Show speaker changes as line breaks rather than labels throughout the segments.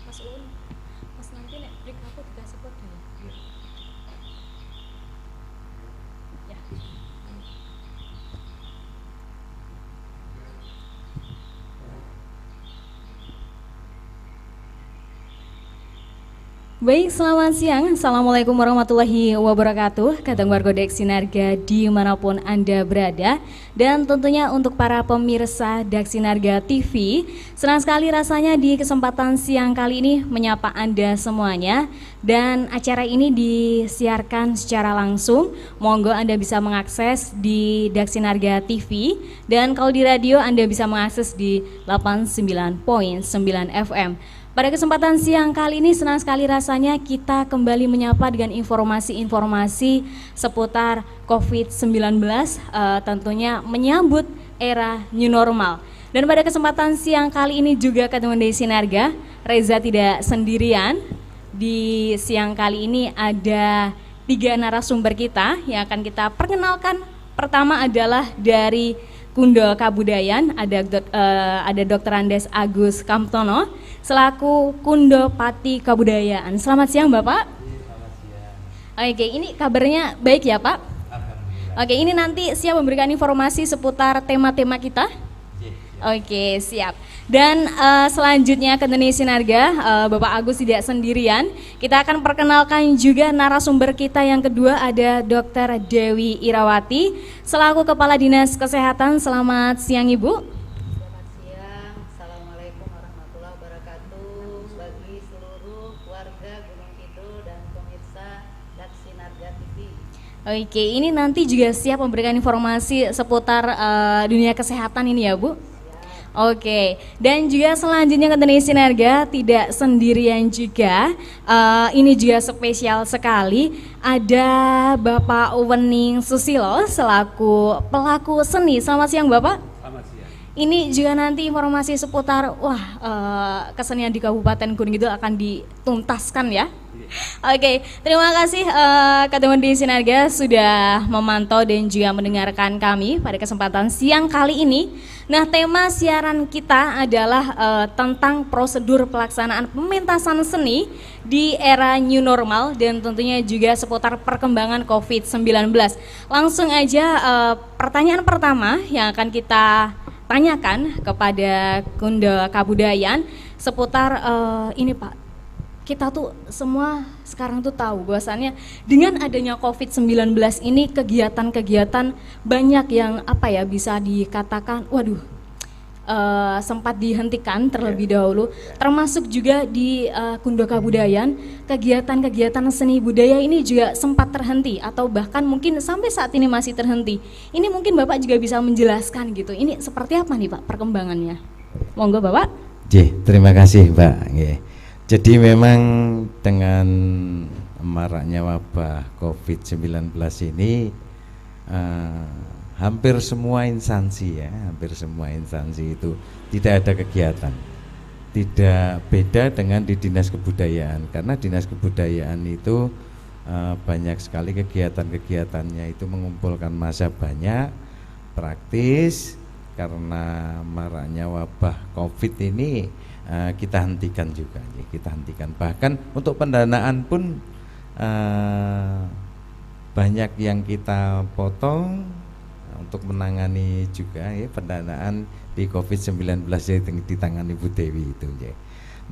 Mas Uun, Mas nanti nek break aku dikasih kode ya. Ya. Baik, selamat siang. Assalamualaikum warahmatullahi wabarakatuh. Kadang Wargodek Sinarga dimanapun Anda berada. Dan tentunya untuk para pemirsa Daksinarga TV, senang sekali rasanya di kesempatan siang kali ini menyapa Anda semuanya. Dan acara ini disiarkan secara langsung. Monggo Anda bisa mengakses di Daksinarga TV. Dan kalau di radio Anda bisa mengakses di 89.9 FM. Pada kesempatan siang kali ini senang sekali rasanya kita kembali menyapa dengan informasi-informasi seputar COVID-19, tentunya menyambut era new normal. Dan pada kesempatan siang kali ini juga ketemu di Sinarga, Reza tidak sendirian. Di siang kali ini ada 3 narasumber kita yang akan kita perkenalkan. Pertama adalah dari Kundo Kabudayan, ada Dr. Andes Agus Kamtono selaku Kundo Pati Kabudayaan. Selamat siang Bapak.
Selamat siang.
Oke, ini kabarnya baik ya Pak?
Alhamdulillah.
Oke, ini nanti siap memberikan informasi seputar tema-tema kita?
Siap.
Oke, siap. Dan selanjutnya ke Indonesia Sinarga, Bapak Agus tidak sendirian. Kita akan perkenalkan juga narasumber kita yang kedua, ada Dr. Dewi Irawati selaku Kepala Dinas Kesehatan. Selamat siang Ibu.
Selamat siang, Assalamualaikum warahmatullahi wabarakatuh bagi seluruh warga Gunung Kidul dan pemirsa Daksinarga TV.
Oke, ini nanti juga siap memberikan informasi seputar dunia kesehatan ini ya Bu. Oke, dan juga selanjutnya ke Indonesia Sinarga tidak sendirian juga, ini juga spesial sekali, ada Bapak Wening Susilo selaku pelaku seni. Selamat siang Bapak.
Selamat siang.
Ini juga nanti informasi seputar kesenian di Kabupaten Gunung Kidul akan dituntaskan ya. Oke, terima kasih Ketua di Sinarga sudah memantau dan juga mendengarkan kami pada kesempatan siang kali ini. Nah, tema siaran kita adalah tentang prosedur pelaksanaan pementasan seni di era new normal dan tentunya juga seputar perkembangan COVID-19. Langsung aja pertanyaan pertama yang akan kita tanyakan kepada Kundo Kabudayan seputar ini Pak. Kita tuh semua sekarang tuh tahu bahwasannya dengan adanya COVID-19 ini kegiatan-kegiatan banyak yang bisa dikatakan sempat dihentikan terlebih dahulu, termasuk juga di Kundo Kabudayan kegiatan-kegiatan seni budaya ini juga sempat terhenti atau bahkan mungkin sampai saat ini masih terhenti. Ini mungkin Bapak juga bisa menjelaskan gitu, ini seperti apa nih Pak perkembangannya? Monggo Bapak.
Terima kasih Mbak. Jadi memang dengan maraknya wabah COVID-19 ini hampir semua instansi itu tidak ada kegiatan. Tidak beda dengan di Dinas Kebudayaan, karena Dinas Kebudayaan itu banyak sekali kegiatan-kegiatannya itu mengumpulkan massa banyak, praktis. Karena maraknya wabah COVID ini kita hentikan juga, bahkan untuk pendanaan pun banyak yang kita potong untuk menangani juga pendanaan di COVID-19 yang ditangani Bu Dewi itu.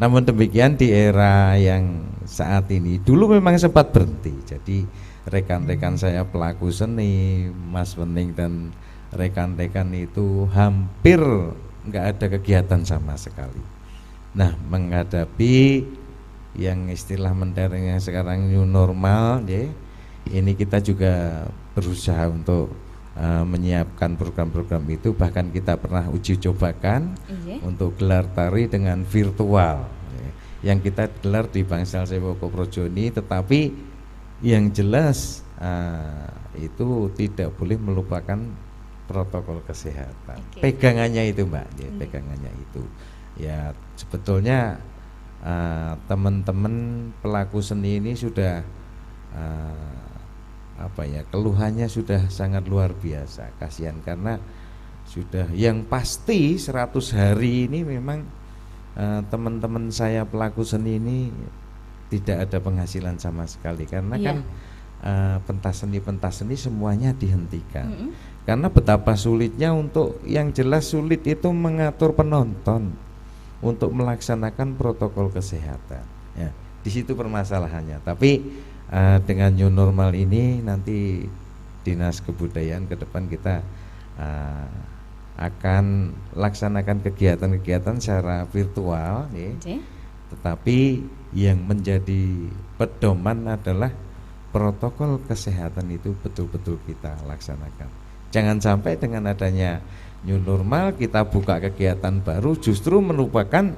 Namun demikian di era yang saat ini, dulu memang sempat berhenti. Jadi rekan-rekan saya pelaku seni, Mas Wening dan rekan-rekan itu hampir nggak ada kegiatan sama sekali. Nah, menghadapi yang istilah modernnya sekarang new normal, ini kita juga berusaha untuk menyiapkan program-program itu. Bahkan kita pernah uji cobakan untuk gelar tari dengan virtual, yang kita gelar di Bangsal Sewoko Projoni. Tetapi yang jelas itu tidak boleh melupakan protokol kesehatan.
Oke.
Pegangannya itu Mbak, ya, pegangannya itu. Ya sebetulnya teman-teman pelaku seni ini sudah keluhannya sudah sangat luar biasa. Kasihan karena sudah yang pasti 100 hari ini memang teman-teman saya pelaku seni ini tidak ada penghasilan sama sekali karena kan pentas seni semuanya dihentikan. Karena betapa sulitnya untuk yang jelas sulit itu mengatur penonton untuk melaksanakan protokol kesehatan. Ya, di situ permasalahannya. Tapi dengan new normal ini nanti Dinas Kebudayaan ke depan kita akan laksanakan kegiatan-kegiatan secara virtual, ya. Tetapi yang menjadi pedoman adalah protokol kesehatan itu betul-betul kita laksanakan. Jangan sampai dengan adanya new normal kita buka kegiatan baru justru merupakan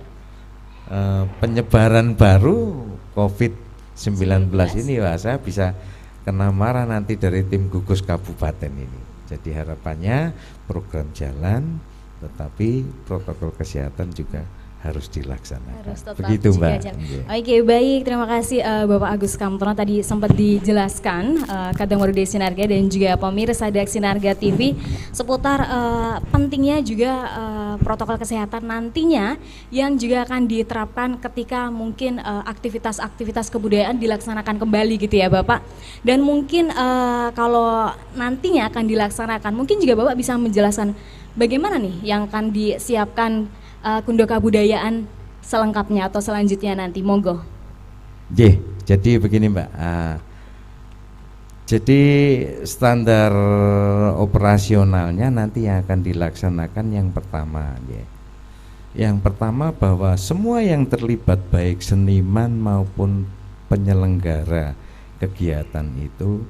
penyebaran baru COVID-19 ini. Wah, saya bisa kena marah nanti dari tim gugus kabupaten ini. Jadi harapannya program jalan tetapi protokol kesehatan juga harus dilaksanakan.
Harus tetap
begitu Mbak.
Oke, baik, terima kasih Bapak Agus Kamtono, tadi sempat dijelaskan Kadang Waru Deksinarga dan juga pemirsa Deksinarga TV seputar pentingnya juga protokol kesehatan nantinya yang juga akan diterapkan ketika mungkin aktivitas-aktivitas kebudayaan dilaksanakan kembali gitu ya Bapak. Dan mungkin kalau nantinya akan dilaksanakan, mungkin juga Bapak bisa menjelaskan bagaimana nih yang akan disiapkan Kundo Kabudayaan selengkapnya atau selanjutnya nanti, monggo.
Jadi begini Mbak, jadi standar operasionalnya nanti yang akan dilaksanakan yang pertama, yang pertama bahwa semua yang terlibat baik seniman maupun penyelenggara kegiatan itu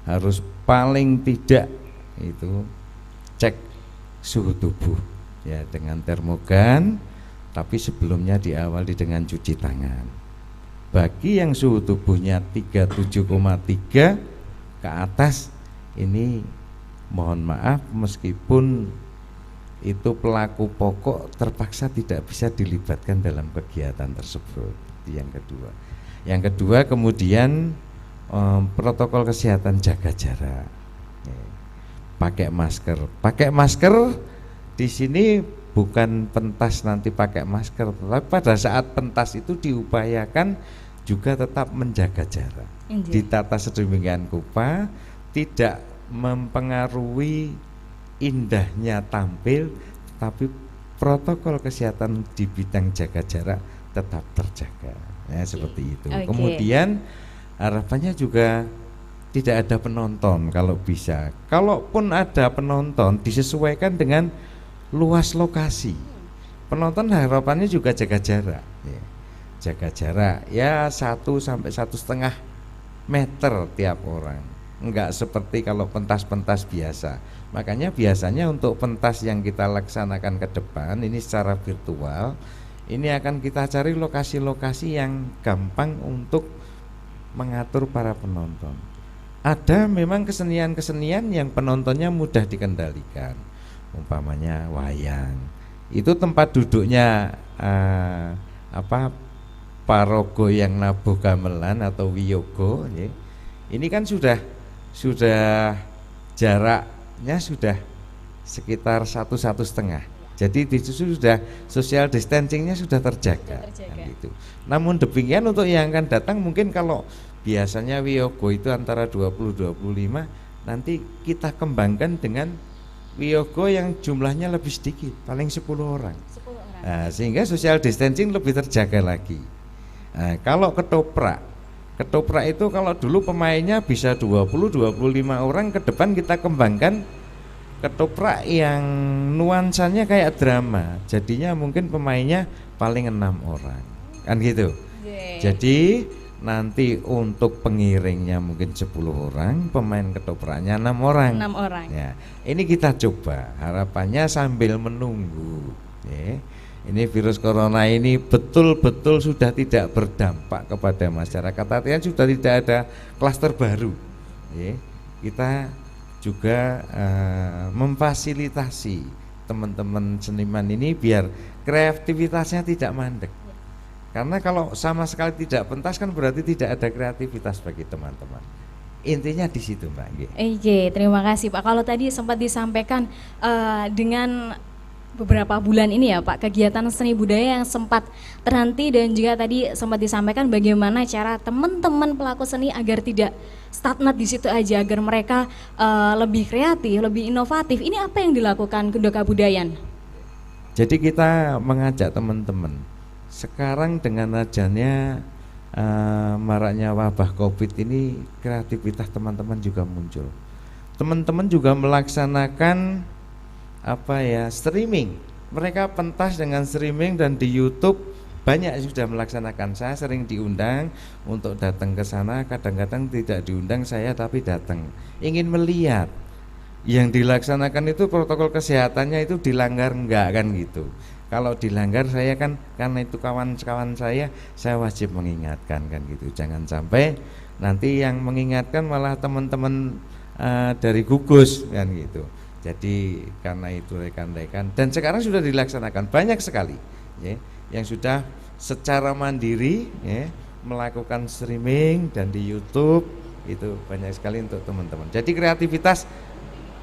harus paling tidak itu cek suhu tubuh. Ya, dengan termogan, tapi sebelumnya diawali dengan cuci tangan. Bagi yang suhu tubuhnya 37,3 ke atas, ini mohon maaf meskipun itu pelaku pokok terpaksa tidak bisa dilibatkan dalam kegiatan tersebut. Yang kedua kemudian protokol kesehatan jaga jarak. Pakai masker di sini bukan pentas nanti pakai masker, tetapi pada saat pentas itu diupayakan juga tetap menjaga jarak. Ditata sedemikian rupa tidak mempengaruhi indahnya tampil, tapi protokol kesehatan di bidang jaga jarak tetap terjaga. Ya, seperti itu. Kemudian harapannya juga tidak ada penonton kalau bisa. Kalaupun ada penonton disesuaikan dengan luas lokasi. Penonton harapannya juga jaga jarak, ya. Jaga jarak ya 1 sampai 1,5 meter tiap orang. Enggak seperti kalau pentas-pentas biasa. Makanya biasanya untuk pentas yang kita laksanakan ke depan ini secara virtual, ini akan kita cari lokasi-lokasi yang gampang untuk mengatur para penonton. Ada memang kesenian-kesenian yang penontonnya mudah dikendalikan. Umpamanya wayang, itu tempat duduknya Parogo yang nabuh gamelan atau wiyogo, ya. Ini kan sudah jaraknya sudah sekitar 1,5. Jadi itu sudah social distancingnya sudah terjaga. Kan gitu. Namun demikian untuk yang akan datang mungkin kalau biasanya wiyogo itu antara 20-25, nanti kita kembangkan dengan wiyogo yang jumlahnya lebih sedikit, paling 10 orang. Nah, sehingga social distancing lebih terjaga lagi. Nah, kalau ketoprak itu kalau dulu pemainnya bisa 20-25 orang, ke depan kita kembangkan ketoprak yang nuansanya kayak drama. Jadinya mungkin pemainnya paling 6 orang. Kan gitu. Jadi nanti untuk pengiringnya mungkin 10 orang, pemain ketopraknya 6 orang.
6 orang.
Ya, ini kita coba. Harapannya sambil menunggu. Ya, ini virus corona ini betul-betul sudah tidak berdampak kepada masyarakat. Artinya sudah tidak ada klaster baru. Ya, kita juga memfasilitasi teman-teman seniman ini biar kreativitasnya tidak mandek. Karena kalau sama sekali tidak pentas kan berarti tidak ada kreativitas bagi teman-teman. Intinya di situ, Mbak.
Oke, terima kasih Pak. Kalau tadi sempat disampaikan dengan beberapa bulan ini ya Pak, kegiatan seni budaya yang sempat terhenti dan juga tadi sempat disampaikan bagaimana cara teman-teman pelaku seni agar tidak stagnat di situ aja, agar mereka lebih kreatif, lebih inovatif. Ini apa yang dilakukan Duta Kebudayaan?
Jadi kita mengajak teman-teman. Sekarang dengan adanya maraknya wabah COVID ini, kreativitas teman-teman juga muncul. Teman-teman juga melaksanakan streaming. Mereka pentas dengan streaming dan di YouTube banyak sudah melaksanakan. Saya sering diundang untuk datang ke sana, kadang-kadang tidak diundang saya tapi datang. Ingin melihat yang dilaksanakan itu protokol kesehatannya itu dilanggar enggak kan gitu. Kalau dilanggar saya kan karena itu kawan-kawan saya wajib mengingatkan kan gitu. Jangan sampai nanti yang mengingatkan malah teman-teman dari gugus kan gitu. Jadi karena itu rekan-rekan dan sekarang sudah dilaksanakan banyak sekali ya, yang sudah secara mandiri ya, melakukan streaming dan di YouTube itu banyak sekali untuk teman-teman. Jadi kreativitas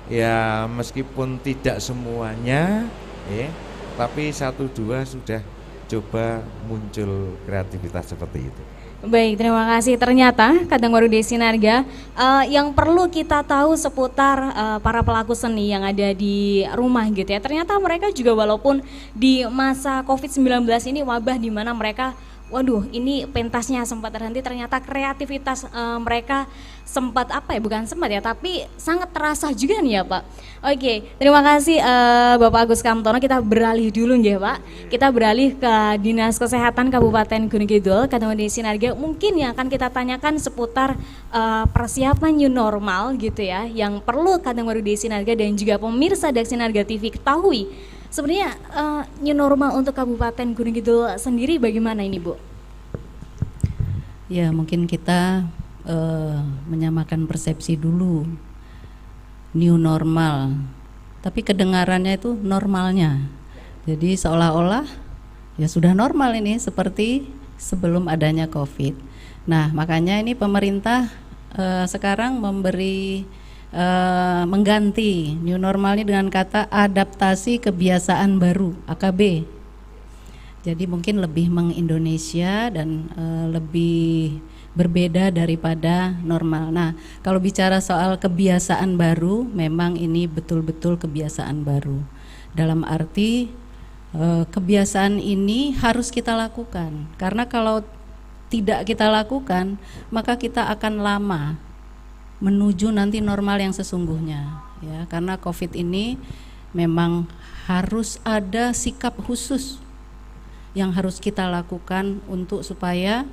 ya meskipun tidak semuanya ya, tapi 1-2 sudah coba muncul kreativitas seperti itu.
Baik, terima kasih. Ternyata Kadangwaru Desi Narga yang perlu kita tahu seputar para pelaku seni yang ada di rumah gitu ya. Ternyata mereka juga walaupun di masa COVID-19 ini wabah di mana mereka ini pentasnya sempat terhenti, ternyata kreativitas mereka sempat tapi sangat terasa juga nih ya Pak. Oke, terima kasih Bapak Agus Kamtono. Kita beralih dulu ya Pak. Kita beralih ke Dinas Kesehatan Kabupaten Gunung Kidul, Kadangwaru Desi Narga. Mungkin yang akan kita tanyakan seputar persiapan new normal gitu ya, yang perlu Kadangwaru Desi Narga dan juga pemirsa Daksi Narga TV ketahui. Sebenarnya new normal untuk Kabupaten Gunung Kidul sendiri bagaimana ini Bu?
Ya mungkin kita menyamakan persepsi dulu, new normal, tapi kedengarannya itu normalnya. Jadi seolah-olah ya sudah normal ini seperti sebelum adanya COVID. Nah makanya ini pemerintah sekarang mengganti new normal ini dengan kata adaptasi kebiasaan baru (AKB). Jadi mungkin lebih meng-Indonesia dan lebih berbeda daripada normal. Nah, kalau bicara soal kebiasaan baru, memang ini betul-betul kebiasaan baru. Dalam arti kebiasaan ini harus kita lakukan. Karena kalau tidak kita lakukan, maka kita akan lama menuju nanti normal yang sesungguhnya. Ya, karena COVID ini memang harus ada sikap khusus yang harus kita lakukan untuk supaya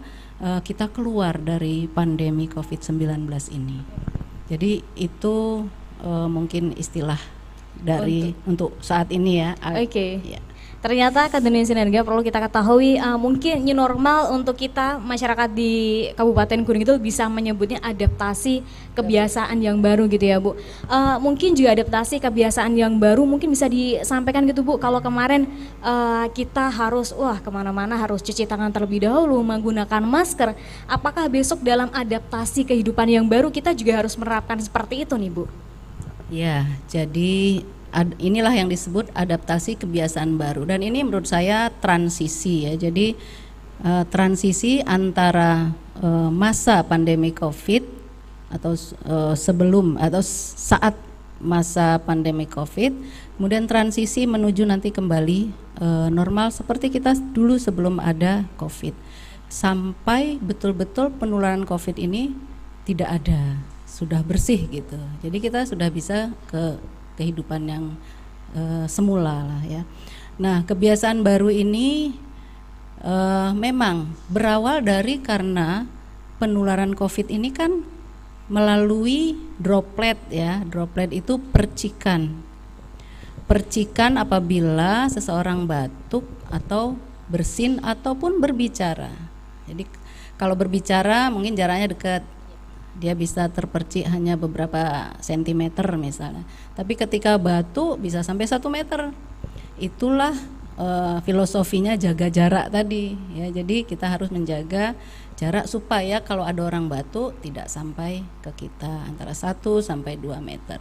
kita keluar dari pandemi COVID-19 ini. Jadi itu mungkin istilah dari untuk saat ini ya.
Oke.
Ya.
Ternyata Kadangwaru Desi Narga perlu kita ketahui mungkin new normal untuk kita masyarakat di Kabupaten Gunung Kidul bisa menyebutnya adaptasi kebiasaan yang baru gitu ya Bu. Mungkin juga adaptasi kebiasaan yang baru mungkin bisa disampaikan gitu Bu. Kalau kemarin kita harus kemana-mana harus cuci tangan terlebih dahulu, menggunakan masker. Apakah besok dalam adaptasi kehidupan yang baru kita juga harus menerapkan seperti itu nih Bu?
Ya, jadi inilah yang disebut adaptasi kebiasaan baru dan ini menurut saya transisi ya. Jadi transisi antara masa pandemi COVID atau sebelum atau saat masa pandemi COVID, kemudian transisi menuju nanti kembali normal seperti kita dulu sebelum ada COVID, sampai betul-betul penularan COVID ini tidak ada, sudah bersih gitu. Jadi kita sudah bisa ke kehidupan yang semula lah ya. Nah kebiasaan baru ini memang berawal dari karena penularan COVID ini kan melalui droplet ya. Droplet itu percikan apabila seseorang batuk atau bersin ataupun berbicara. Jadi kalau berbicara mungkin jaraknya dekat, dia bisa terpercik hanya beberapa sentimeter misalnya. Tapi ketika batuk bisa sampai 1 meter. Itulah filosofinya jaga jarak tadi ya. Jadi kita harus menjaga jarak supaya kalau ada orang batuk tidak sampai ke kita, antara 1 sampai 2 meter.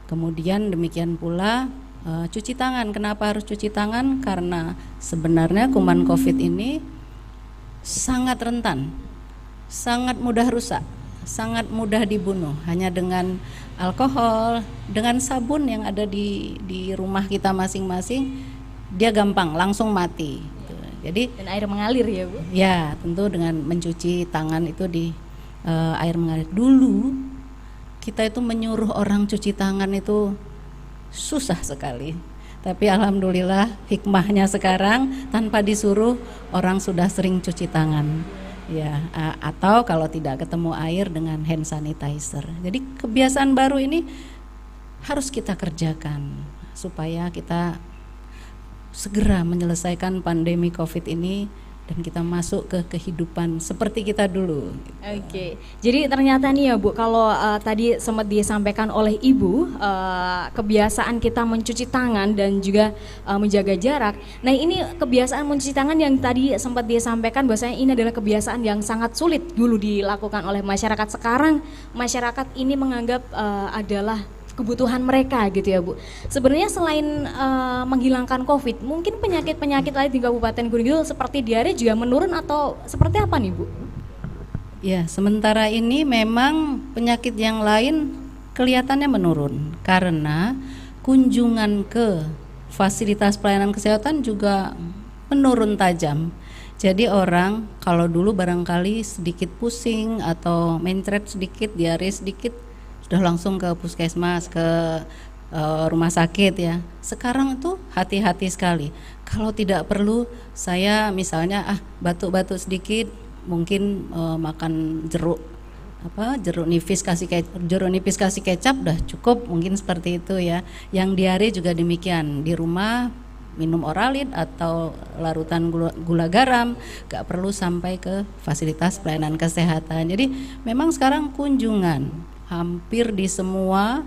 Kemudian demikian pula cuci tangan. Kenapa harus cuci tangan? Karena sebenarnya kuman COVID ini sangat rentan, sangat mudah rusak, sangat mudah dibunuh hanya dengan alkohol, dengan sabun yang ada di rumah kita masing-masing, dia gampang langsung mati. Jadi
Dan air mengalir ya Bu?
ya tentu dengan mencuci tangan itu di air mengalir. Dulu kita itu menyuruh orang cuci tangan itu susah sekali. Tapi alhamdulillah hikmahnya sekarang tanpa disuruh orang sudah sering cuci tangan. Ya, atau kalau tidak ketemu air dengan hand sanitizer. Jadi kebiasaan baru ini harus kita kerjakan supaya kita segera menyelesaikan pandemi COVID ini dan kita masuk ke kehidupan seperti kita dulu.
Oke, jadi ternyata nih ya Bu, kalau tadi sempat disampaikan oleh Ibu, kebiasaan kita mencuci tangan dan juga menjaga jarak. Nah ini kebiasaan mencuci tangan yang tadi sempat disampaikan bahwasanya ini adalah kebiasaan yang sangat sulit dulu dilakukan oleh masyarakat. Sekarang masyarakat ini menganggap adalah kebutuhan mereka gitu ya Bu. Sebenarnya selain menghilangkan COVID, mungkin penyakit-penyakit lain di Kabupaten Gunung Kidul seperti diare juga menurun atau seperti apa nih Bu?
Ya, sementara ini memang penyakit yang lain kelihatannya menurun karena kunjungan ke fasilitas pelayanan kesehatan juga menurun tajam. Jadi orang kalau dulu barangkali sedikit pusing atau mencret sedikit, diare sedikit, sudah langsung ke puskesmas, ke rumah sakit ya. Sekarang itu hati-hati sekali. Kalau tidak perlu, saya misalnya batuk-batuk sedikit, mungkin makan jeruk nipis kasih kecap dah cukup, mungkin seperti itu ya. Yang diare juga demikian, di rumah minum Oralid atau larutan gula garam, gak perlu sampai ke fasilitas pelayanan kesehatan. Jadi memang sekarang kunjungan hampir di semua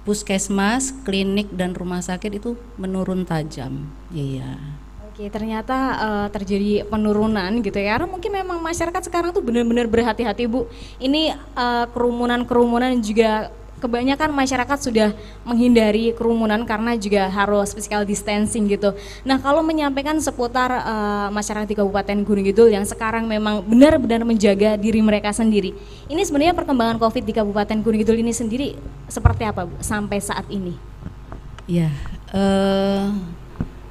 puskesmas, klinik dan rumah sakit itu menurun tajam. Iya.
Oke, ternyata terjadi penurunan gitu ya. Karena mungkin memang masyarakat sekarang tuh benar-benar berhati-hati Bu. Ini kerumunan juga kebanyakan masyarakat sudah menghindari kerumunan karena juga harus physical distancing gitu. Nah, kalau menyampaikan seputar masyarakat di Kabupaten Gunung Kidul yang sekarang memang benar-benar menjaga diri mereka sendiri. Ini sebenarnya perkembangan COVID di Kabupaten Gunung Kidul ini sendiri seperti apa Bu sampai saat ini?
Ya,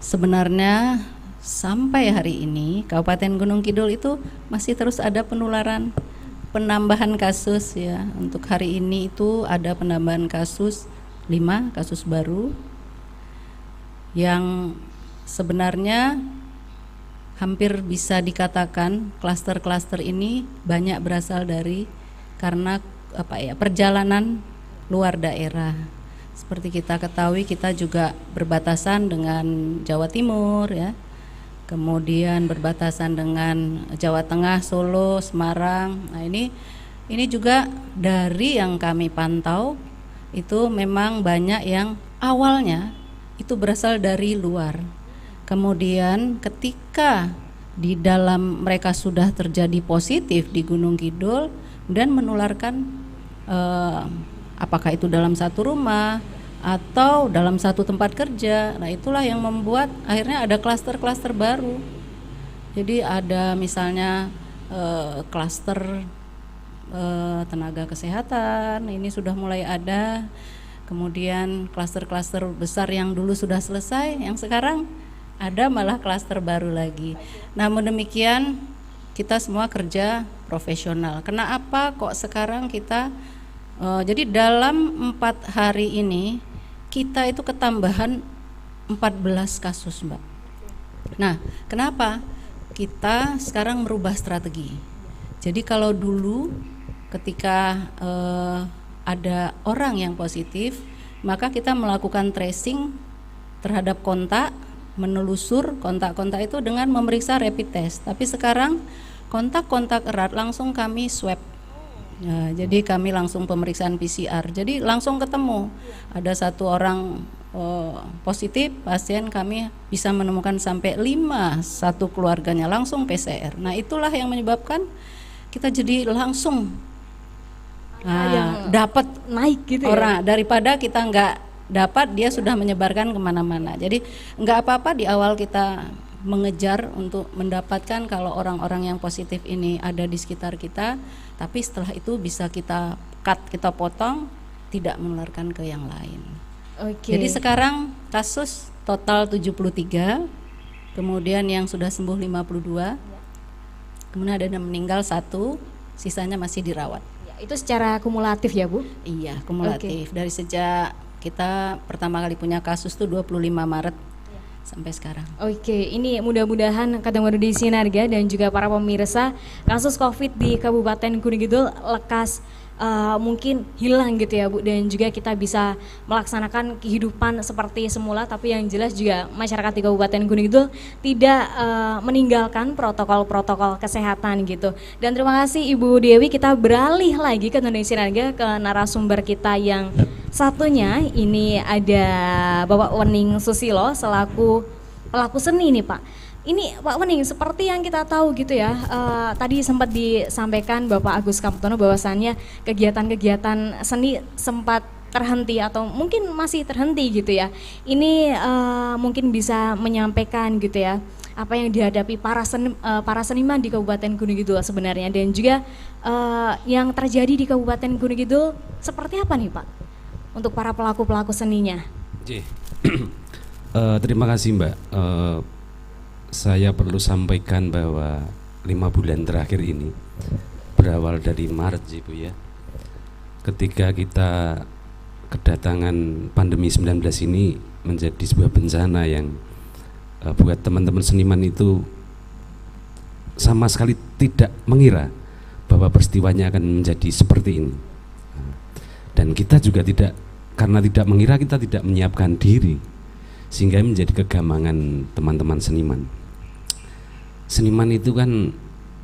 sebenarnya sampai hari ini Kabupaten Gunung Kidul itu masih terus ada penambahan kasus ya. Untuk hari ini itu ada penambahan kasus 5 kasus baru yang sebenarnya hampir bisa dikatakan klaster-klaster ini banyak berasal dari karena perjalanan luar daerah. Seperti kita ketahui, kita juga berbatasan dengan Jawa Timur ya. Kemudian berbatasan dengan Jawa Tengah, Solo, Semarang. Nah, ini juga dari yang kami pantau itu memang banyak yang awalnya itu berasal dari luar. Kemudian ketika di dalam mereka sudah terjadi positif di Gunung Kidul dan menularkan apakah itu dalam satu rumah atau dalam satu tempat kerja. Nah, itulah yang membuat akhirnya ada klaster-klaster baru. Jadi ada misalnya klaster tenaga kesehatan, ini sudah mulai ada. Kemudian klaster-klaster besar yang dulu sudah selesai, yang sekarang ada malah klaster baru lagi. Namun demikian kita semua kerja profesional. Kenapa kok sekarang kita jadi dalam 4 hari ini kita itu ketambahan 14 kasus Mbak. Nah, kenapa? Kita sekarang merubah strategi. Jadi kalau dulu ketika ada orang yang positif, maka kita melakukan tracing terhadap kontak, menelusur kontak-kontak itu dengan memeriksa rapid test. Tapi sekarang kontak-kontak erat langsung kami swab Ya, jadi kami langsung pemeriksaan PCR. Jadi langsung ketemu ada satu orang positif pasien, kami bisa menemukan sampai 5 satu keluarganya langsung PCR. Nah itulah yang menyebabkan kita jadi langsung dapat
naik gitu
orang daripada kita nggak dapat, dia sudah menyebarkan kemana-mana. Jadi nggak apa-apa di awal kita mengejar untuk mendapatkan kalau orang-orang yang positif ini ada di sekitar kita, tapi setelah itu bisa kita cut, kita potong, tidak menularkan ke yang lain.
Oke.
Jadi sekarang kasus total 73, kemudian yang sudah sembuh 52, kemudian ada yang meninggal 1, sisanya masih dirawat.
Ya, itu secara kumulatif ya Bu?
Iya, kumulatif. Dari sejak kita pertama kali punya kasus tuh 25 Maret sampai sekarang.
Oke, ini mudah-mudahan Kadang Baru di Sinarga dan juga para pemirsa, kasus COVID di Kabupaten Gunung Kidul lekas mungkin hilang gitu ya Bu, dan juga kita bisa melaksanakan kehidupan seperti semula, tapi yang jelas juga masyarakat di Kabupaten Gunung Kidul tidak meninggalkan protokol-protokol kesehatan gitu. Dan terima kasih Ibu Dewi, kita beralih lagi ke Indonesia Sinarga, ke narasumber kita yang satunya. Ini ada Bapak Wening Susilo selaku pelaku seni nih Pak. Ini Pak Wening, seperti yang kita tahu gitu ya, tadi sempat disampaikan Bapak Agus Kaptono bahwasannya kegiatan-kegiatan seni sempat terhenti atau mungkin masih terhenti gitu ya. Ini mungkin bisa menyampaikan gitu ya apa yang dihadapi para seniman di Kabupaten Gunung Kidul sebenarnya, dan juga yang terjadi di Kabupaten Gunung Kidul seperti apa nih Pak untuk para pelaku-pelaku seninya?
Terima kasih Mbak. Saya perlu sampaikan bahwa 5 bulan terakhir ini berawal dari Maret Ibu ya, ketika kita kedatangan pandemi 19 ini menjadi sebuah bencana yang buat teman-teman seniman itu sama sekali tidak mengira bahwa peristiwanya akan menjadi seperti ini. Dan kita juga karena tidak mengira, kita tidak menyiapkan diri, sehingga menjadi kegamangan teman-teman seniman. Seniman itu kan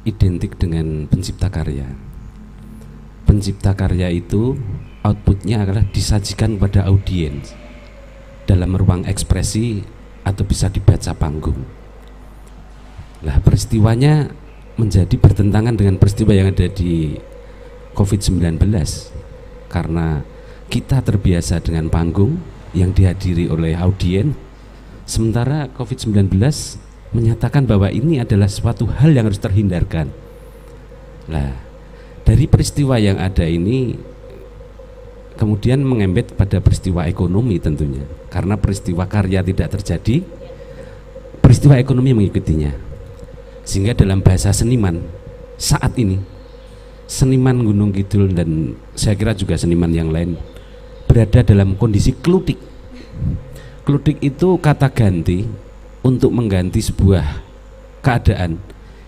identik dengan pencipta karya. Pencipta karya itu outputnya adalah disajikan kepada audiens dalam ruang ekspresi atau bisa dibaca panggung. Lah peristiwanya menjadi bertentangan dengan peristiwa yang ada di COVID-19, karena kita terbiasa dengan panggung yang dihadiri oleh audiens, sementara COVID-19 menyatakan bahwa ini adalah suatu hal yang harus terhindarkan. Nah, dari peristiwa yang ada ini kemudian mengembet pada peristiwa ekonomi tentunya, karena peristiwa karya tidak terjadi, peristiwa ekonomi mengikutinya. Sehingga dalam bahasa seniman saat ini, seniman Gunung Kidul dan saya kira juga seniman yang lain berada dalam kondisi klutik. Klutik itu kata ganti untuk mengganti sebuah keadaan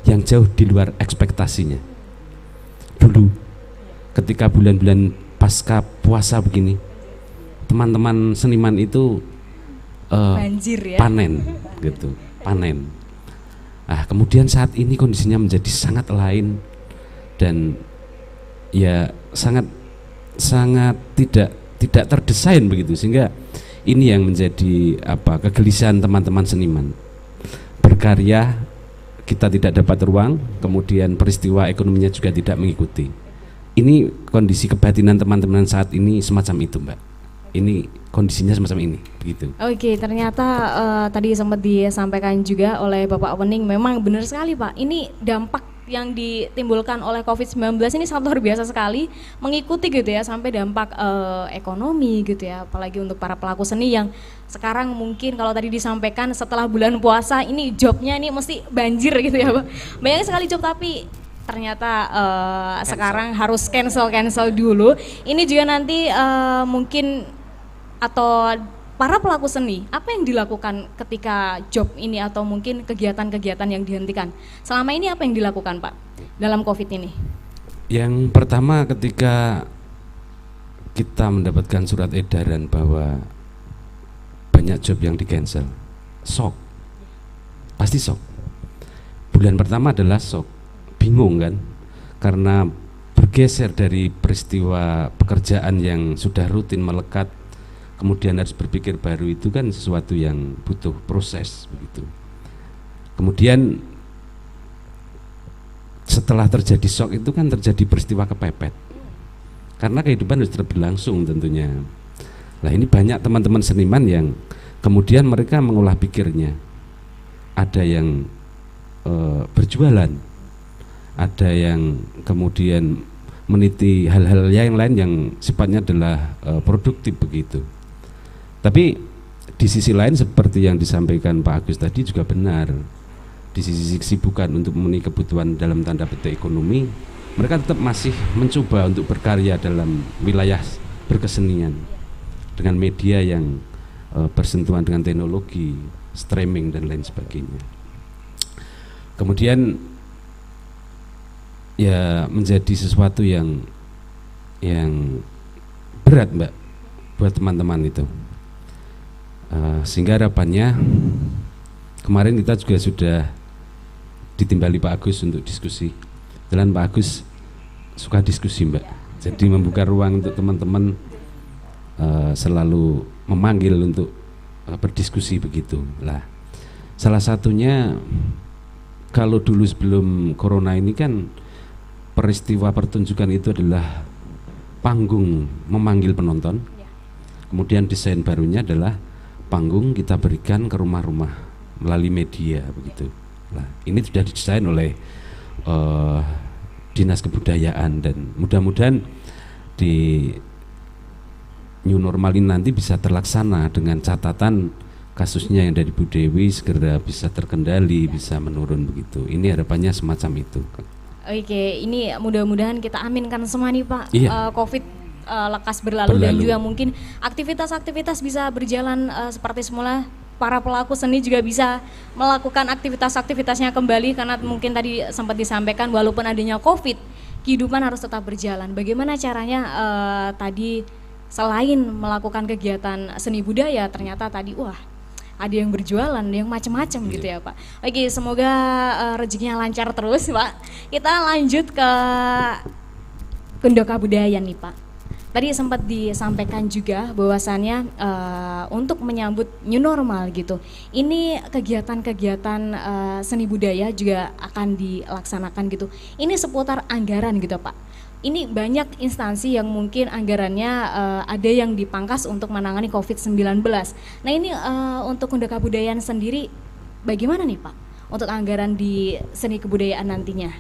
yang jauh di luar ekspektasinya. Dulu ketika bulan-bulan pasca puasa begini, teman-teman seniman itu
banjir ya,
panen gitu, panen. Nah, kemudian saat ini kondisinya menjadi sangat lain dan ya sangat tidak terdesain begitu, sehingga ini yang menjadi kegelisahan teman-teman seniman. Berkarya kita tidak dapat ruang, kemudian peristiwa ekonominya juga tidak mengikuti. Ini kondisi kebatinan teman-teman saat ini semacam itu Mbak. Ini kondisinya semacam ini begitu.
Oke, ternyata tadi sempat disampaikan juga oleh Bapak Wening, memang benar sekali Pak, ini dampak yang ditimbulkan oleh COVID-19 ini sangat luar biasa sekali, mengikuti gitu ya sampai dampak ekonomi gitu ya, apalagi untuk para pelaku seni yang sekarang mungkin kalau tadi disampaikan setelah bulan puasa ini jobnya ini mesti banjir gitu ya Pak, banyak sekali job tapi ternyata sekarang harus cancel dulu. Ini juga nanti mungkin atau para pelaku seni, apa yang dilakukan ketika job ini atau mungkin kegiatan-kegiatan yang dihentikan? Selama ini apa yang dilakukan Pak dalam COVID ini?
Yang pertama, ketika kita mendapatkan surat edaran bahwa banyak job yang di-cancel, shock, pasti shock. Bulan pertama adalah shock, bingung kan, karena bergeser dari peristiwa pekerjaan yang sudah rutin melekat, kemudian harus berpikir baru, itu kan sesuatu yang butuh proses begitu. Kemudian setelah terjadi shock itu kan terjadi peristiwa kepepet, karena kehidupan harus berlangsung tentunya. Nah, ini banyak teman-teman seniman yang kemudian mereka mengolah pikirnya. Ada yang berjualan, ada yang kemudian meniti hal-hal yang lain yang sifatnya adalah produktif begitu. Tapi di sisi lain seperti yang disampaikan Pak Agus tadi juga benar. Di sisi kesibukan untuk memenuhi kebutuhan dalam tanda petik ekonomi, mereka tetap masih mencoba untuk berkarya dalam wilayah berkesenian dengan media yang bersentuhan dengan teknologi, streaming dan lain sebagainya. Kemudian ya menjadi sesuatu yang berat, Mbak, buat teman-teman itu. Sehingga harapannya kemarin kita juga sudah ditimbali Pak Agus untuk diskusi. Dan Pak Agus suka diskusi, Mbak. Jadi membuka ruang untuk teman-teman selalu memanggil untuk berdiskusi begitu. Lah, salah satunya kalau dulu sebelum corona ini kan peristiwa pertunjukan itu adalah panggung memanggil penonton. Kemudian desain barunya adalah panggung kita berikan ke rumah-rumah melalui media begitu. Nah, ini sudah didesain oleh Dinas Kebudayaan, dan mudah-mudahan di new normal ini nanti bisa terlaksana dengan catatan kasusnya yang dari Bu Dewi segera bisa terkendali, bisa menurun begitu. Ini harapannya semacam itu.
Oke, ini mudah-mudahan kita aminkan semua nih Pak.
Iya.
Covid lekas berlalu dan juga mungkin aktivitas-aktivitas bisa berjalan seperti semula. Para pelaku seni juga bisa melakukan aktivitas-aktivitasnya kembali, karena mungkin tadi sempat disampaikan walaupun adanya Covid, kehidupan harus tetap berjalan. Bagaimana caranya tadi selain melakukan kegiatan seni budaya, ternyata tadi ada yang berjualan, yang macam-macam gitu ya Pak. Oke, semoga rezekinya lancar terus Pak. Kita lanjut ke Kundo Kabudayan nih Pak. Tadi sempat disampaikan juga bahwasannya untuk menyambut new normal gitu, ini kegiatan-kegiatan seni budaya juga akan dilaksanakan gitu. Ini seputar anggaran gitu Pak. Ini banyak instansi yang mungkin anggarannya ada yang dipangkas untuk menangani COVID-19. Nah ini untuk Kundo Kabudayaan sendiri bagaimana nih Pak untuk anggaran di seni kebudayaan nantinya?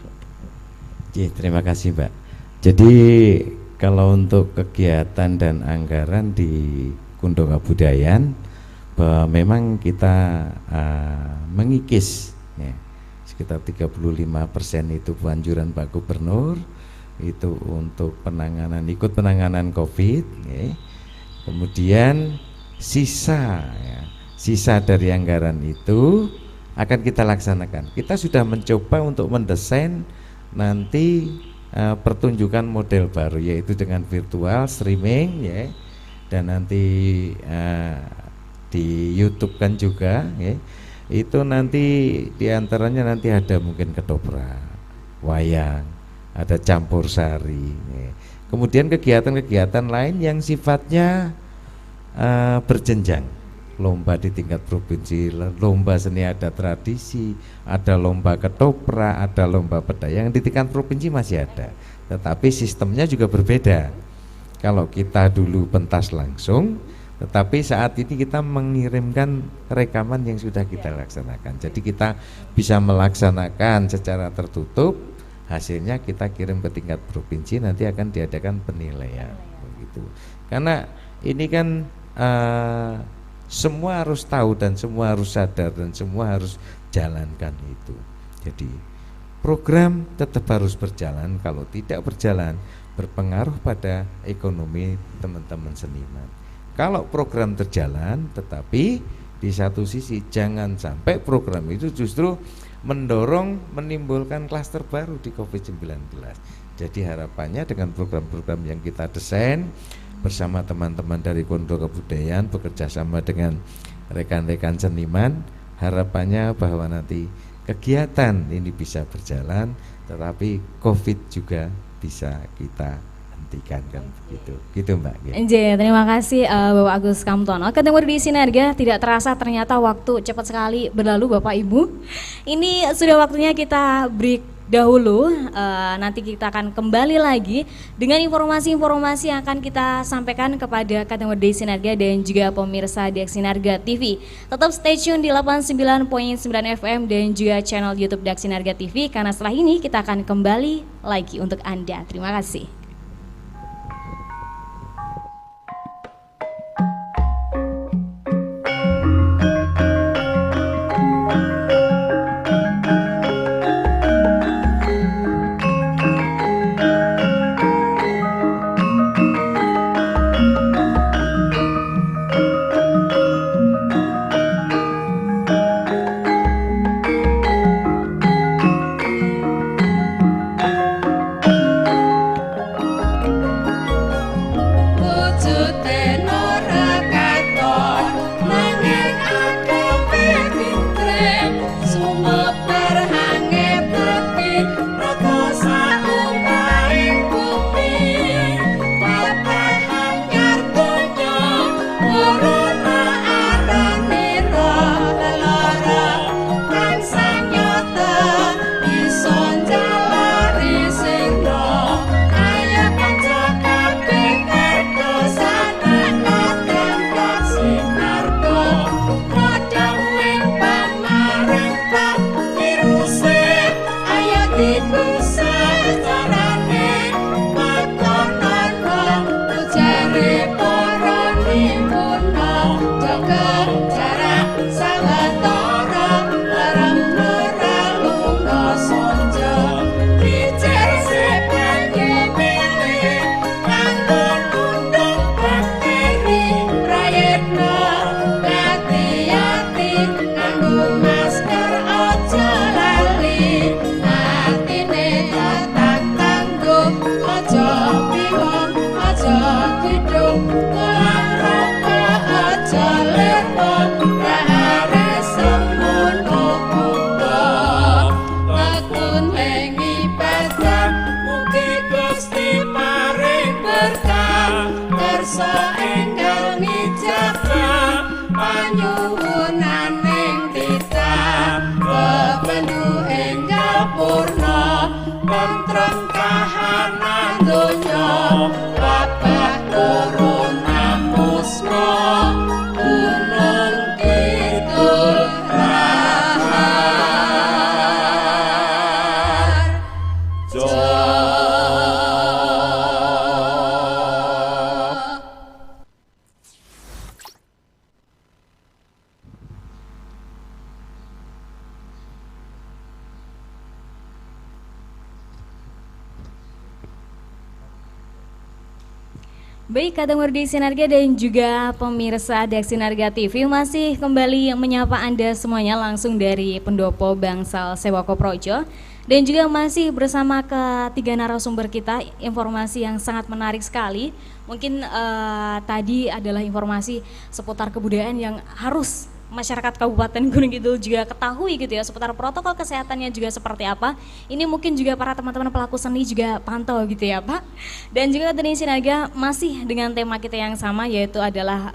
Terima kasih Mbak. Jadi kalau untuk kegiatan dan anggaran di Kundo Kabudayaan, bahwa memang kita mengikis ya, sekitar 35% itu anjuran Pak Gubernur itu untuk ikut penanganan COVID ya. Kemudian sisa dari anggaran itu akan kita laksanakan. Kita sudah mencoba untuk mendesain nanti pertunjukan model baru, yaitu dengan virtual streaming ya, dan nanti di YouTube kan juga ya. Itu nanti diantaranya nanti ada mungkin ketoprak, wayang, ada campur sari ya. Kemudian kegiatan-kegiatan lain yang sifatnya berjenjang, lomba di tingkat provinsi, lomba seni adat tradisi, ada lomba ketoprak, ada lomba pedayang. Di tingkat provinsi masih ada, tetapi sistemnya juga berbeda. Kalau kita dulu pentas langsung, tetapi saat ini kita mengirimkan rekaman yang sudah kita laksanakan. Jadi kita bisa melaksanakan secara tertutup, hasilnya kita kirim ke tingkat provinsi, nanti akan diadakan penilaian begitu. Karena ini kan semua harus tahu dan semua harus sadar dan semua harus jalankan itu. Jadi program tetap harus berjalan, kalau tidak berjalan berpengaruh pada ekonomi teman-teman seniman. Kalau program terjalan, tetapi di satu sisi jangan sampai program itu justru menimbulkan klaster baru di COVID-19. Jadi harapannya dengan program-program yang kita desain bersama teman-teman dari Kundo Kabudayaan, bekerja sama dengan rekan-rekan seniman, harapannya bahwa nanti kegiatan ini bisa berjalan, tetapi COVID juga bisa kita hentikan kan begitu. Gitu Mbak.
Nggih, terima kasih Bapak Agus Kamtono. Ketemu di Sinerga, tidak terasa ternyata waktu cepat sekali berlalu Bapak Ibu. Ini sudah waktunya kita break dahulu, nanti kita akan kembali lagi dengan informasi-informasi yang akan kita sampaikan kepada kategori di Sinerga dan juga pemirsa di Sinerga TV. Tetap stay tune di 89.9 FM dan juga channel YouTube Sinerga TV, karena setelah ini kita akan kembali lagi untuk Anda. Terima kasih. Baik, kategori di Sinerga dan juga pemirsa di Sinerga TV masih kembali menyapa Anda semuanya langsung dari Pendopo Bangsal Sewako Projo. Dan juga masih bersama ketiga narasumber kita, informasi yang sangat menarik sekali. Mungkin tadi adalah informasi seputar kebudayaan yang harus masyarakat Kabupaten Gunung Kidul juga ketahui gitu ya, seputar protokol kesehatannya juga seperti apa. Ini mungkin juga para teman-teman pelaku seni juga pantau gitu ya Pak. Dan juga dari Sinerga masih dengan tema kita yang sama, yaitu adalah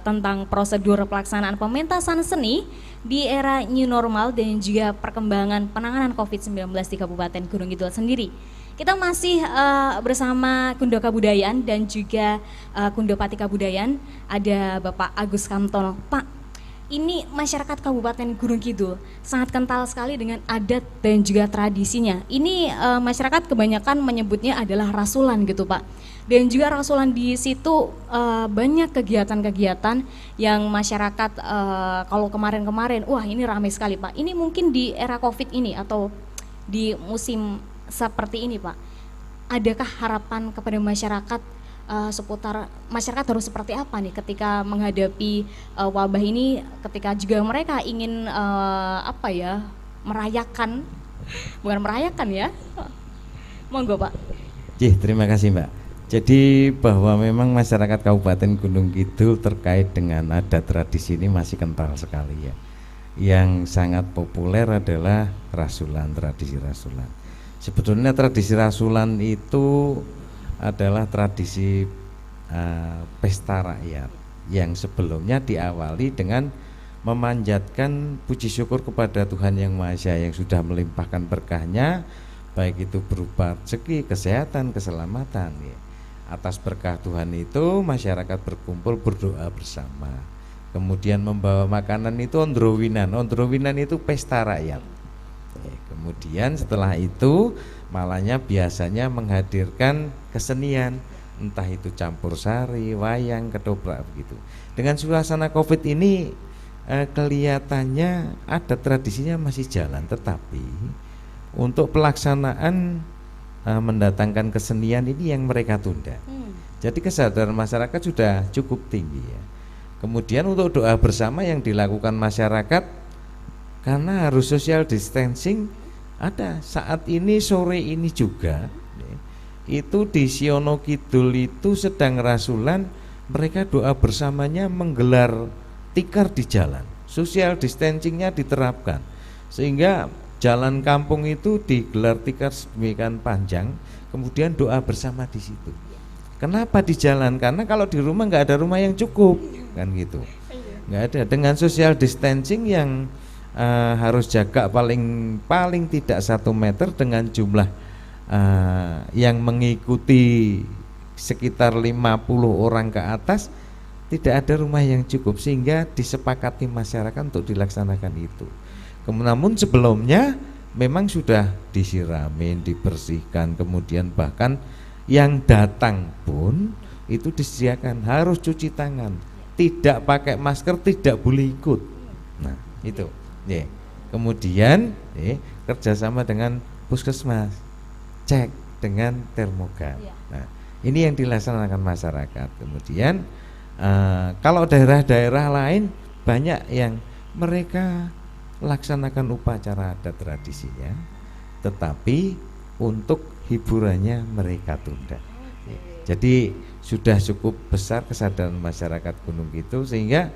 tentang prosedur pelaksanaan pementasan seni di era new normal dan juga perkembangan penanganan COVID-19 di Kabupaten Gunung Kidul sendiri. Kita masih bersama Kundo Kabudayaan dan juga Kundopati Kabudayaan, ada Bapak Agus Kamtono. Pak, ini masyarakat Kabupaten Gunung Kidul sangat kental sekali dengan adat dan juga tradisinya. Ini masyarakat kebanyakan menyebutnya adalah rasulan gitu Pak. Dan juga rasulan di situ banyak kegiatan-kegiatan yang masyarakat kalau kemarin-kemarin, wah ini ramai sekali Pak. Ini mungkin di era COVID ini atau di musim seperti ini Pak, adakah harapan kepada masyarakat seputar masyarakat harus seperti apa nih ketika menghadapi wabah ini, ketika juga mereka ingin merayakan, bukan merayakan ya, monggo Pak.
Terima kasih Mbak. Jadi bahwa memang masyarakat Kabupaten Gunung Kidul terkait dengan adat tradisi ini masih kental sekali ya. Yang sangat populer adalah rasulan, tradisi rasulan. Sebetulnya tradisi rasulan itu adalah tradisi pesta rakyat yang sebelumnya diawali dengan memanjatkan puji syukur kepada Tuhan Yang Maha Esa yang sudah melimpahkan berkahnya, baik itu berupa rezeki, kesehatan, keselamatan ya. Atas berkah Tuhan itu masyarakat berkumpul berdoa bersama, kemudian membawa makanan itu ondrowinan itu pesta rakyat ya. Kemudian setelah itu malahnya biasanya menghadirkan kesenian, entah itu campur sari, wayang, ketoprak begitu. Dengan suasana Covid ini kelihatannya ada tradisinya masih jalan, tetapi untuk pelaksanaan mendatangkan kesenian ini yang mereka tunda. Jadi kesadaran masyarakat sudah cukup tinggi ya. Kemudian untuk doa bersama yang dilakukan masyarakat karena harus social distancing, ada saat ini sore ini juga itu di Siono Kidul itu sedang rasulan, mereka doa bersamanya menggelar tikar di jalan, social distancingnya diterapkan sehingga jalan kampung itu digelar tikar sedemikian panjang, kemudian doa bersama di situ. Kenapa di jalan? Karena kalau di rumah nggak ada rumah yang cukup kan gitu, nggak ada. Dengan social distancing yang harus jaga paling tidak 1 meter dengan jumlah yang mengikuti sekitar 50 orang ke atas, tidak ada rumah yang cukup sehingga disepakati masyarakat untuk dilaksanakan itu. Namun sebelumnya memang sudah disiramin, dibersihkan, kemudian bahkan yang datang pun itu disediakan harus cuci tangan, tidak pakai masker, tidak boleh ikut. Nah itu ya. Kemudian kerjasama dengan puskesmas, cek dengan termogan. Nah ini yang dilaksanakan masyarakat. Kemudian kalau daerah-daerah lain banyak yang mereka laksanakan upacara adat tradisinya, tetapi untuk hiburannya mereka tunda. Jadi sudah cukup besar kesadaran masyarakat Gunung Kidul sehingga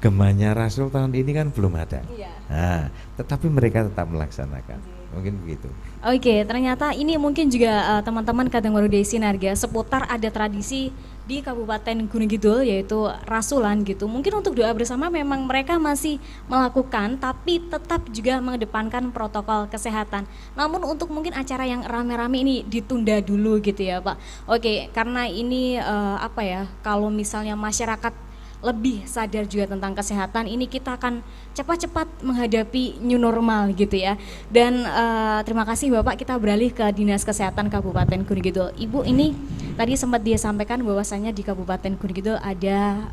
gemanya Rasul tahun ini kan belum ada. Nah, tetapi mereka tetap melaksanakan. Mungkin begitu.
Oke, ternyata ini mungkin juga teman-teman Kadangwaru Desi Narga seputar ada tradisi di Kabupaten Gunung Kidul yaitu rasulan gitu. Mungkin untuk doa bersama memang mereka masih melakukan, tapi tetap juga mengedepankan protokol kesehatan. Namun untuk mungkin acara yang rame-rame ini ditunda dulu gitu ya Pak. Oke, karena ini kalau misalnya masyarakat lebih sadar juga tentang kesehatan, ini kita akan cepat-cepat menghadapi new normal gitu ya. Dan terima kasih Bapak, kita beralih ke Dinas Kesehatan Kabupaten Gunung Kidul. Ibu, ini tadi sempat dia sampaikan bahwasanya di Kabupaten Gunung Kidul ada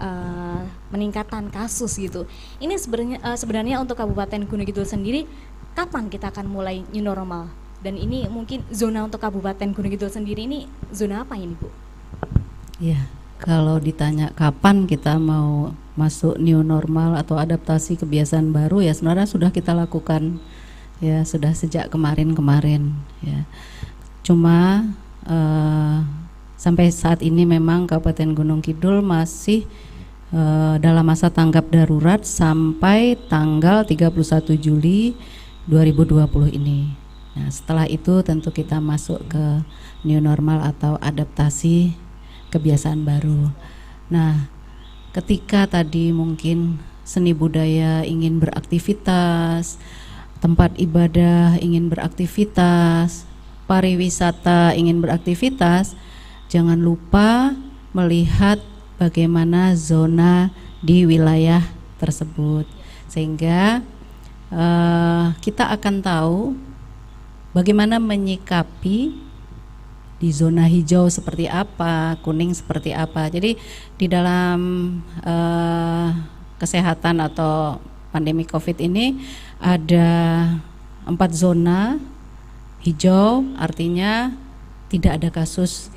peningkatan kasus gitu. Ini sebenarnya untuk Kabupaten Gunung Kidul sendiri kapan kita akan mulai new normal? Dan ini mungkin zona untuk Kabupaten Gunung Kidul sendiri ini zona apa ini Bu?
Ya, kalau ditanya kapan kita mau masuk new normal atau adaptasi kebiasaan baru, ya sebenarnya sudah kita lakukan ya, sudah sejak kemarin ya. Cuma sampai saat ini memang Kabupaten Gunung Kidul masih dalam masa tanggap darurat sampai tanggal 31 Juli 2020 ini. Nah, setelah itu tentu kita masuk ke new normal atau adaptasi kebiasaan baru. Nah, ketika tadi mungkin seni budaya ingin beraktivitas, tempat ibadah ingin beraktivitas, pariwisata ingin beraktivitas, jangan lupa melihat bagaimana zona di wilayah tersebut, sehingga kita akan tahu bagaimana menyikapi di zona hijau seperti apa, kuning seperti apa. Jadi di dalam kesehatan atau pandemi COVID ini ada 4 zona. Hijau artinya tidak ada kasus.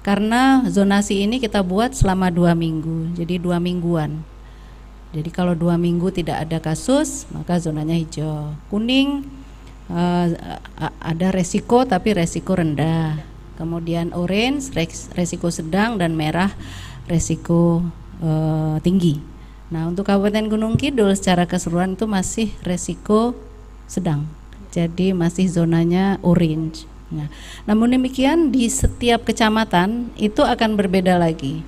Karena zonasi ini kita buat selama 2 minggu, jadi 2 mingguan. Jadi kalau 2 minggu tidak ada kasus, maka zonanya hijau. Kuning ada resiko tapi resiko rendah. Kemudian orange resiko sedang, dan merah resiko tinggi. Nah, untuk Kabupaten Gunung Kidul secara keseluruhan itu masih resiko sedang. jadi masih zonanya orange. Nah, namun demikian di setiap kecamatan itu akan berbeda lagi.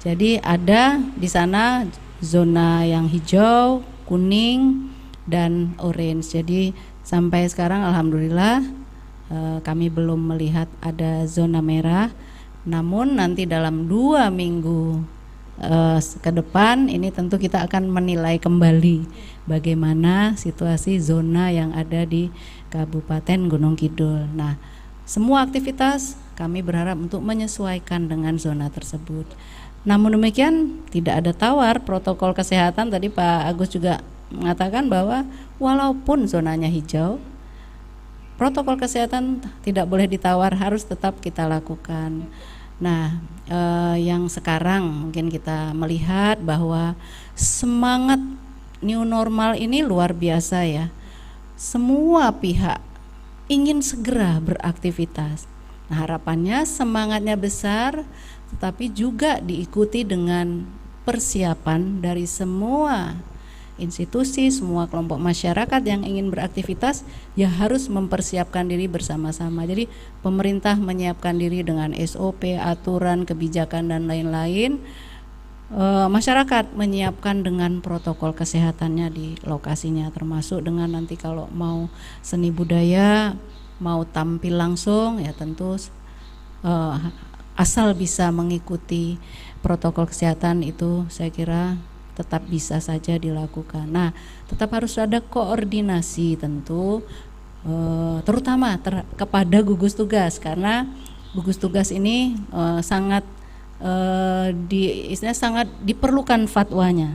Jadi ada di sana zona yang hijau, kuning, dan orange. Jadi sampai sekarang alhamdulillah kami belum melihat ada zona merah. Namun nanti dalam 2 minggu ke depan ini tentu kita akan menilai kembali bagaimana situasi zona yang ada di Kabupaten Gunung Kidul. Nah, semua aktivitas kami berharap untuk menyesuaikan dengan zona tersebut. Namun demikian tidak ada tawar protokol kesehatan. Tadi Pak Agus juga mengatakan bahwa walaupun zonanya hijau, protokol kesehatan tidak boleh ditawar, harus tetap kita lakukan. Nah, yang sekarang mungkin kita melihat bahwa semangat new normal ini luar biasa ya. Semua pihak ingin segera beraktivitas. Nah, harapannya semangatnya besar, tetapi juga diikuti dengan persiapan dari semua institusi, semua kelompok masyarakat yang ingin beraktivitas ya harus mempersiapkan diri bersama-sama. Jadi pemerintah menyiapkan diri dengan SOP, aturan, kebijakan dan lain-lain. Masyarakat menyiapkan dengan protokol kesehatannya di lokasinya, termasuk dengan nanti kalau mau seni budaya, mau tampil langsung ya tentu asal bisa mengikuti protokol kesehatan itu saya kira tetap bisa saja dilakukan. Nah, tetap harus ada koordinasi tentu terutama kepada gugus tugas, karena gugus tugas ini sangat sangat diperlukan fatwanya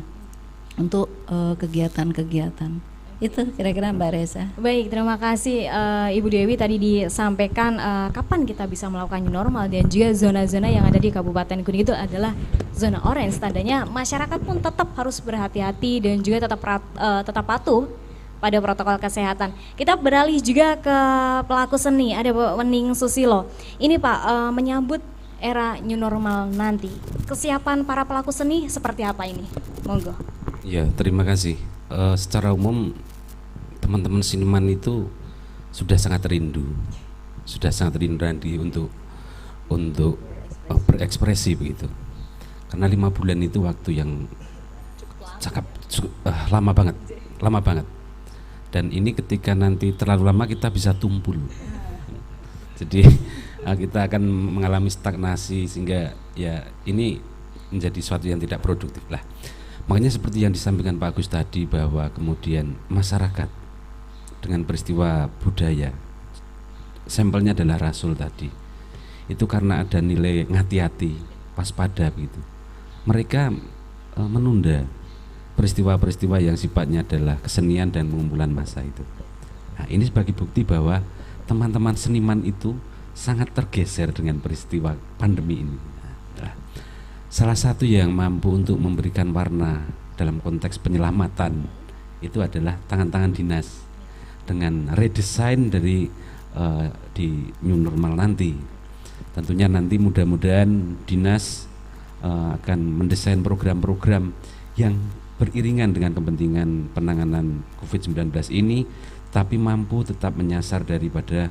untuk kegiatan-kegiatan. Itu kira-kira Mbak Reza.
Baik, terima kasih Ibu Dewi. Tadi disampaikan kapan kita bisa melakukan new normal, dan juga zona-zona yang ada di Kabupaten Gunung itu adalah zona orange. Tandanya masyarakat pun tetap harus berhati-hati dan juga tetap patuh pada protokol kesehatan. Kita beralih juga ke pelaku seni. Ada Pak Wening Susilo. Ini Pak, menyambut era new normal nanti, kesiapan para pelaku seni seperti apa ini? Monggo.
Ya, terima kasih. Secara umum teman-teman seniman itu sudah sangat rindu nanti untuk berekspresi begitu. Karena 5 bulan itu waktu yang lama banget. Dan ini ketika nanti terlalu lama kita bisa tumpul. Jadi kita akan mengalami stagnasi sehingga ya ini menjadi sesuatu yang tidak produktif lah. Makanya seperti yang disampaikan Pak Agus tadi, bahwa kemudian masyarakat dengan peristiwa budaya, sampelnya adalah Rasul tadi, itu karena ada nilai ngati-hati, waspada begitu. Mereka menunda peristiwa-peristiwa yang sifatnya adalah kesenian dan pengumpulan massa itu. Nah, ini sebagai bukti bahwa teman-teman seniman itu sangat tergeser dengan peristiwa pandemi ini. Nah, salah satu yang mampu untuk memberikan warna dalam konteks penyelamatan itu adalah tangan-tangan dinas dengan redesign dari di new normal nanti. Tentunya nanti mudah-mudahan dinas akan mendesain program-program yang beriringan dengan kepentingan penanganan COVID-19 ini, tapi mampu tetap menyasar daripada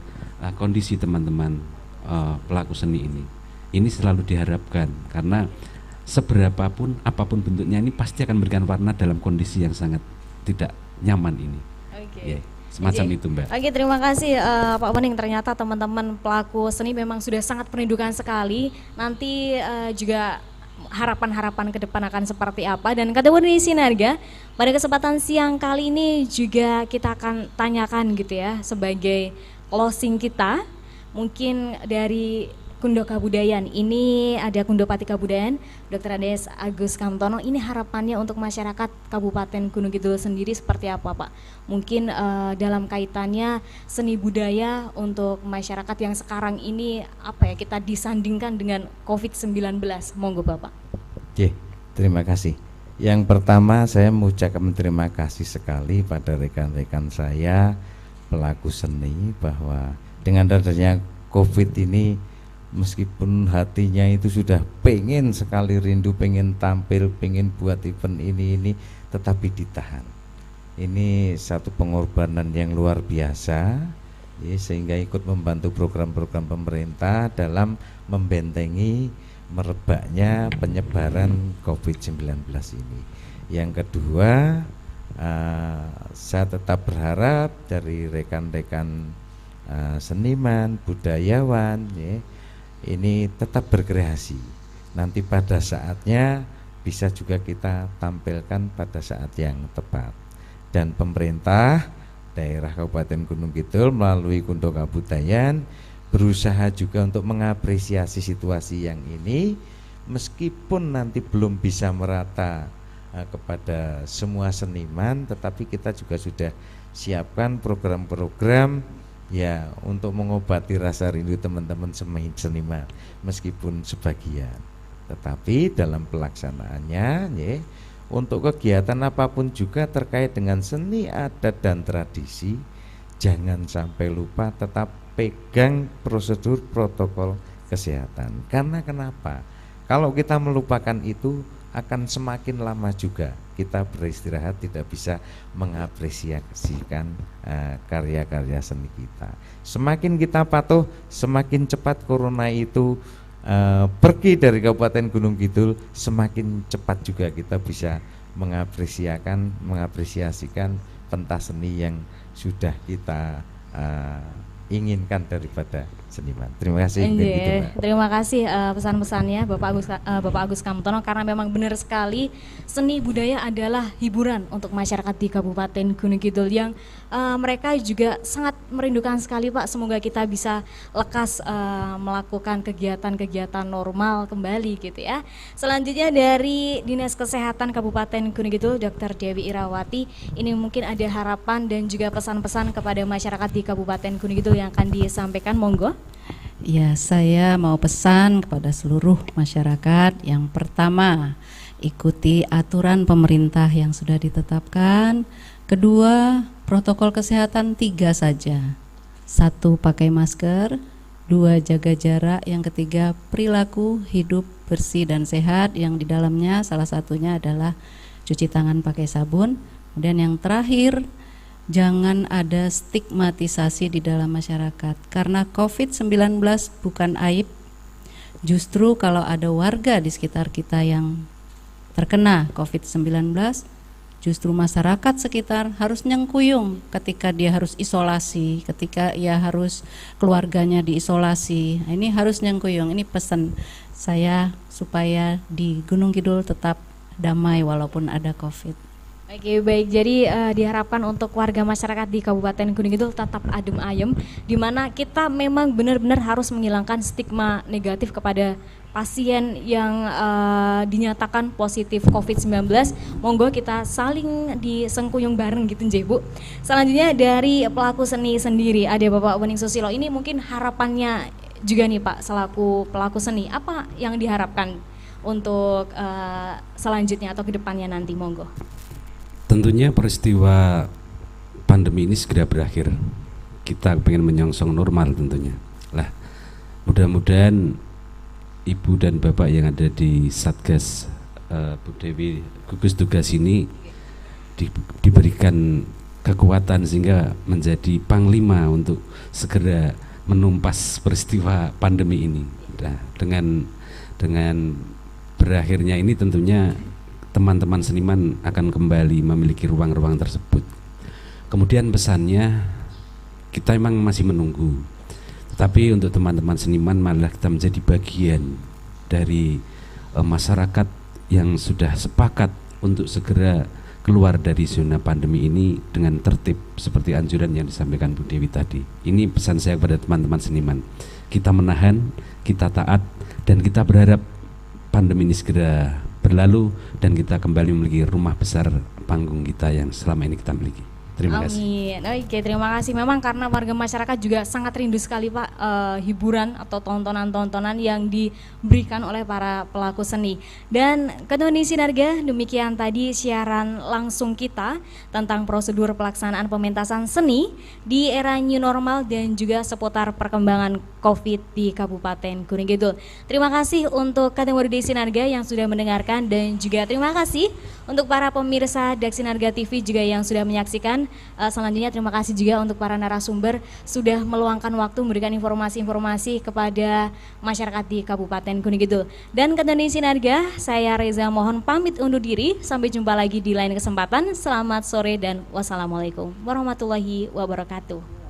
kondisi teman-teman pelaku seni ini. Ini selalu diharapkan, karena seberapapun apapun bentuknya ini pasti akan memberikan warna dalam kondisi yang sangat tidak nyaman ini.
Oke.
Semacam itu Mbak.
Oke, terima kasih Pak Wening. Ternyata teman-teman pelaku seni memang sudah sangat merindukan sekali. Nanti juga harapan-harapan ke depan akan seperti apa, dan kategori Sinerga pada kesempatan siang kali ini juga kita akan tanyakan gitu ya, sebagai closing kita mungkin dari Kundo Kabudayaan. Ini ada Kundopati Kabudayaan Dr. Andes Agus Kamtono. Ini harapannya untuk masyarakat Kabupaten Gunung Kidul sendiri seperti apa Pak? Mungkin dalam kaitannya seni budaya untuk masyarakat yang sekarang ini apa ya, kita disandingkan dengan COVID-19. Monggo Bapak.
Oke, terima kasih. Yang pertama saya mengucapkan terima kasih sekali pada rekan-rekan saya pelaku seni, bahwa dengan adanya COVID ini, meskipun hatinya itu sudah pengen sekali, rindu pengen tampil, pengen buat event ini, tetapi ditahan. ini satu pengorbanan yang luar biasa, ya, sehingga ikut membantu program-program pemerintah dalam membentengi merebaknya penyebaran COVID-19 ini. Yang kedua, saya tetap berharap dari rekan-rekan seniman, budayawan, ya, ini tetap berkreasi. Nanti pada saatnya bisa juga kita tampilkan pada saat yang tepat. Dan pemerintah daerah Kabupaten Gunung Kidul melalui Kundo Kabudayan berusaha juga untuk mengapresiasi situasi yang ini, meskipun nanti belum bisa merata kepada semua seniman, tetapi kita juga sudah siapkan program-program ya untuk mengobati rasa rindu teman-teman seniman, meskipun sebagian. Tetapi dalam pelaksanaannya, ya, untuk kegiatan apapun juga terkait dengan seni, adat, dan tradisi, jangan sampai lupa tetap pegang prosedur protokol kesehatan. Karena kenapa? Kalau kita melupakan itu, akan semakin lama juga kita beristirahat, tidak bisa mengapresiasikan karya-karya seni kita. Semakin kita patuh, semakin cepat corona itu pergi dari Kabupaten Gunung Kidul, semakin cepat juga kita bisa mengapresiasikan pentas seni yang sudah kita inginkan daripada seniman. Terima kasih.
Terima kasih pesan-pesannya Bapak Agus Kamtono, karena memang benar sekali seni budaya adalah hiburan untuk masyarakat di Kabupaten Gunung Kidul yang mereka juga sangat merindukan sekali, Pak. Semoga kita bisa lekas melakukan kegiatan-kegiatan normal kembali gitu ya. Selanjutnya dari Dinas Kesehatan Kabupaten Gunung Kidul, Dr. Dewi Irawati, ini mungkin ada harapan dan juga pesan-pesan kepada masyarakat di Kabupaten Gunung Kidul yang akan disampaikan, monggo.
Ya, saya mau pesan kepada seluruh masyarakat. Yang pertama, ikuti aturan pemerintah yang sudah ditetapkan. Kedua, protokol kesehatan 3 saja. 1, pakai masker. 2, jaga jarak. Yang ketiga, perilaku hidup bersih dan sehat, yang di dalamnya salah satunya adalah cuci tangan pakai sabun. Kemudian yang terakhir, jangan ada stigmatisasi di dalam masyarakat, karena COVID-19 bukan aib. Justru kalau ada warga di sekitar kita yang terkena COVID-19, justru masyarakat sekitar harus nyengkuyung ketika dia harus isolasi, ketika ia harus keluarganya diisolasi. Nah, ini harus nyengkuyung. Ini pesan saya supaya di Gunung Kidul tetap damai walaupun ada COVID.
Oke, baik. Jadi diharapkan untuk warga masyarakat di Kabupaten Gunung Kidul tetap adem ayem, di mana kita memang benar-benar harus menghilangkan stigma negatif kepada pasien yang dinyatakan positif COVID-19. Monggo kita saling disengkuyung bareng gitu nje, Bu. Selanjutnya dari pelaku seni sendiri, ada Bapak Wening Susilo. Ini mungkin harapannya juga nih, Pak, selaku pelaku seni, apa yang diharapkan untuk selanjutnya atau kedepannya nanti, monggo.
Tentunya peristiwa pandemi ini segera berakhir. Kita pengen menyongsong normal tentunya. Lah, mudah-mudahan Ibu dan Bapak yang ada di Satgas Bu Dewi gugus tugas ini diberikan kekuatan sehingga menjadi panglima untuk segera menumpas peristiwa pandemi ini. Nah, dengan berakhirnya ini tentunya teman-teman seniman akan kembali memiliki ruang-ruang tersebut. Kemudian pesannya, kita memang masih menunggu, tetapi untuk teman-teman seniman malah kita menjadi bagian dari masyarakat yang sudah sepakat untuk segera keluar dari zona pandemi ini dengan tertib seperti anjuran yang disampaikan Bu Dewi tadi. Ini pesan saya kepada teman-teman seniman. Kita menahan, kita taat, dan kita berharap pandemi ini segera berlalu dan kita kembali memiliki rumah besar panggung kita yang selama ini kita miliki. Terima kasih.
Amin. Oke, terima kasih. Memang karena warga masyarakat juga sangat rindu sekali, Pak, hiburan atau tontonan-tontonan yang diberikan oleh para pelaku seni. Dan Ketua Sinerga, demikian tadi siaran langsung kita tentang prosedur pelaksanaan pementasan seni di era new normal dan juga seputar perkembangan COVID di Kabupaten Gunung Kidul. Terima kasih untuk kategori Deksinarga yang sudah mendengarkan, dan juga terima kasih untuk para pemirsa Deksinarga TV juga yang sudah menyaksikan. Selanjutnya terima kasih juga untuk para narasumber sudah meluangkan waktu memberikan informasi-informasi kepada masyarakat di Kabupaten Gunung Kidul. Dan kategori Deksinarga, saya Reza mohon pamit undur diri. Sampai jumpa lagi di lain kesempatan. Selamat sore dan wassalamualaikum warahmatullahi wabarakatuh.